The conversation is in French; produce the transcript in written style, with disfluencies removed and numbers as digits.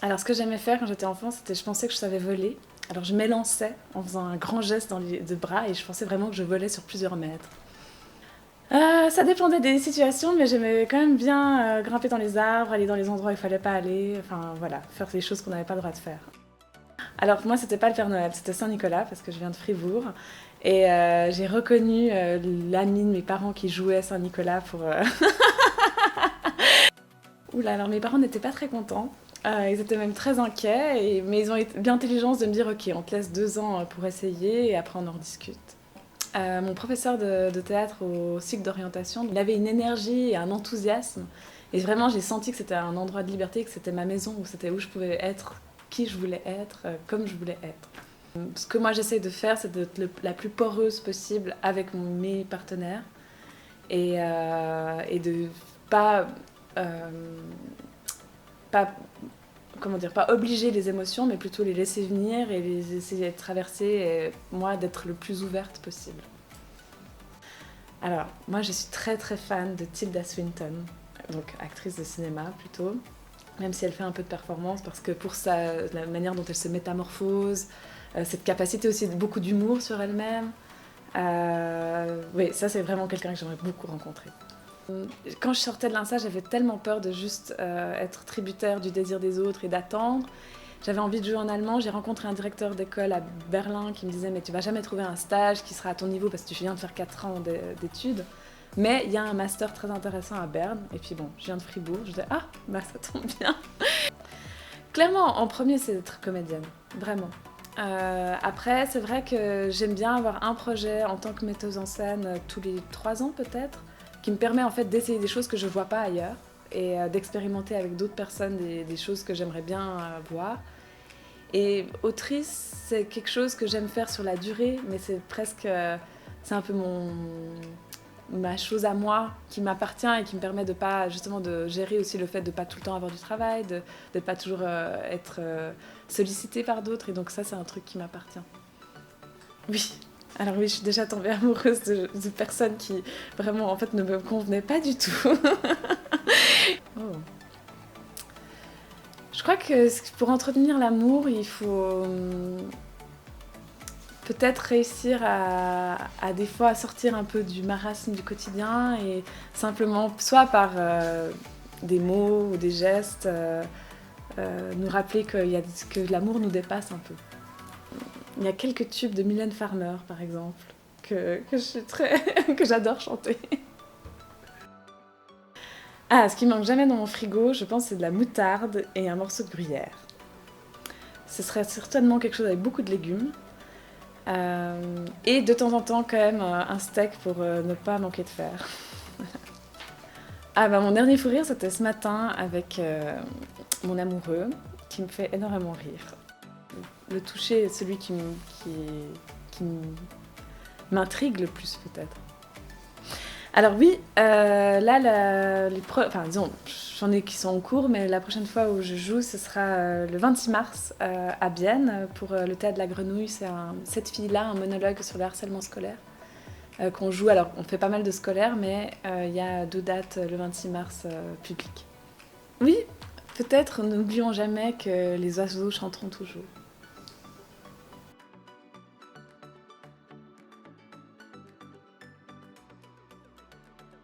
Alors ce que j'aimais faire quand j'étais enfant, c'était je pensais que je savais voler. Alors je m'élançais en faisant un grand geste dans les deux bras et je pensais vraiment que je volais sur plusieurs mètres. Ça dépendait des situations, mais j'aimais quand même bien grimper dans les arbres, aller dans les endroits où il fallait pas aller, enfin voilà, faire des choses qu'on n'avait pas le droit de faire. Alors moi, c'était pas le Père Noël, c'était Saint-Nicolas, parce que je viens de Fribourg. Et j'ai reconnu l'ami de mes parents qui jouait Saint-Nicolas pour... Oula, alors mes parents n'étaient pas très contents. Ils étaient même très inquiets, mais ils ont eu l'intelligence de me dire ok, on te laisse 2 ans pour essayer et après on en rediscute. Mon professeur de théâtre au cycle d'orientation, il avait une énergie et un enthousiasme. Et vraiment, j'ai senti que c'était un endroit de liberté, que c'était ma maison, où c'était où je pouvais être qui je voulais être, comme je voulais être. Ce que moi j'essaie de faire, c'est d'être la plus poreuse possible avec mes partenaires et de pas, euh, pas comment dire, pas obliger les émotions, mais plutôt les laisser venir et les essayer de traverser, et moi d'être le plus ouverte possible. Alors, moi je suis très très fan de Tilda Swinton, donc actrice de cinéma plutôt, même si elle fait un peu de performance, parce que pour la manière dont elle se métamorphose, cette capacité aussi de beaucoup d'humour sur elle-même, oui, ça c'est vraiment quelqu'un que j'aimerais beaucoup rencontrer. Quand je sortais de l'INSA, j'avais tellement peur de juste être tributaire du désir des autres et d'attendre. J'avais envie de jouer en allemand. J'ai rencontré un directeur d'école à Berlin qui me disait mais tu vas jamais trouver un stage qui sera à ton niveau parce que tu viens de faire 4 ans d'études. Mais il y a un master très intéressant à Berne. Et puis bon, je viens de Fribourg. Je disais ah, bah ça tombe bien. Clairement, en premier, c'est d'être comédienne. Vraiment. Après, c'est vrai que j'aime bien avoir un projet en tant que metteuse en scène tous les 3 ans peut-être, qui me permet en fait d'essayer des choses que je ne vois pas ailleurs et d'expérimenter avec d'autres personnes des choses que j'aimerais bien voir. Et autrice, c'est quelque chose que j'aime faire sur la durée, mais c'est presque, c'est un peu ma chose à moi qui m'appartient et qui me permet de pas justement de gérer aussi le fait de pas tout le temps avoir du travail, de pas toujours être sollicitée par d'autres, et donc ça c'est un truc qui m'appartient. Oui. Alors oui, je suis déjà tombée amoureuse de personnes qui vraiment en fait ne me convenaient pas du tout. Oh. Je crois que pour entretenir l'amour, il faut peut-être réussir à des fois sortir un peu du marasme du quotidien et simplement, soit par des mots ou des gestes, nous rappeler que l'amour nous dépasse un peu. Il y a quelques tubes de Mylène Farmer, par exemple, que je suis que j'adore chanter. Ah, ce qui manque jamais dans mon frigo, je pense, c'est de la moutarde et un morceau de gruyère. Ce serait certainement quelque chose avec beaucoup de légumes. Et de temps en temps, quand même, un steak pour ne pas manquer de fer. Ah bah mon dernier fou rire, c'était ce matin avec mon amoureux, qui me fait énormément rire. Le toucher est celui qui m'intrigue le plus, peut-être. Alors oui, là, enfin disons, j'en ai qui sont en cours, mais la prochaine fois où je joue, ce sera le 26 mars à Bienne pour le Théâtre de la Grenouille. C'est cette fille-là, un monologue sur le harcèlement scolaire qu'on joue. Alors on fait pas mal de scolaires, mais il y a 2 dates le 26 mars publiques. Oui, peut-être n'oublions jamais que les oiseaux chanteront toujours.